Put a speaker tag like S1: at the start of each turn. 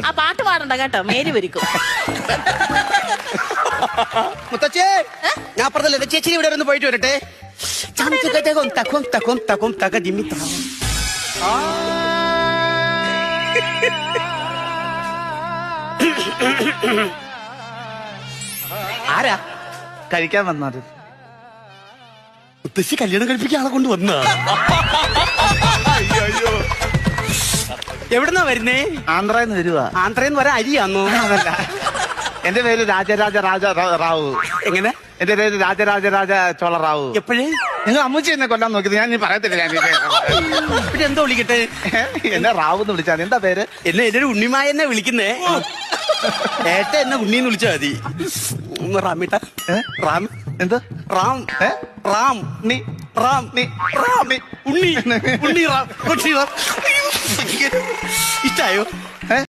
S1: ആ പാട്ട് പാടണ്ട കേട്ടോ, മേരി വരിക്കും.
S2: മുത്തച്ഛേ, ഞാൻ പറഞ്ഞല്ലേ ചേച്ചി ഇവിടെ ഒന്ന് പോയിട്ട് വരട്ടെ. ആരാ
S3: കഴിക്കാൻ വന്നത്?
S2: മുത്തശ്ശി കല്യാണം കഴിപ്പിക്കാൻ ആളെ കൊണ്ട് വന്ന. എവിടുന്നാ വരുന്നേ?
S3: ആന്ധ്രന്ന് വരുവാ.
S2: ആന്ധ്രന്ന് വരാൻ അരിയാന്നോ?
S3: അതല്ല, എന്റെ പേര് രാജരാജ റാവു.
S2: എങ്ങനെ?
S3: എന്റെ പേര് രാജരാജ ചോള റാവു.
S2: എപ്പോഴേ
S3: നിങ്ങൾ അമ്മച്ചി എന്നെ കൊല്ലാൻ നോക്കിയത് ഞാൻ പറയത്തില്ല.
S2: പിന്നെ എന്തോ വിളിക്കട്ടെ?
S3: എന്നെ റാവു എന്ന് വിളിച്ചാൽ എന്താ പേര്?
S2: എന്നെ എന്റെ ഒരു ഉണ്ണിമായ എന്നെ വിളിക്കുന്നേ. ഏട്ട എന്നെ ഉണ്ണിന്ന് വിളിച്ചാ മതി. റാമിട്ട റാം.
S3: എന്ത്
S2: റാം? റാം
S3: നീ
S2: റാം നീ റാം ഉണ്ണി ഉണ്ണി റാം. ഇഷ്ടായോ?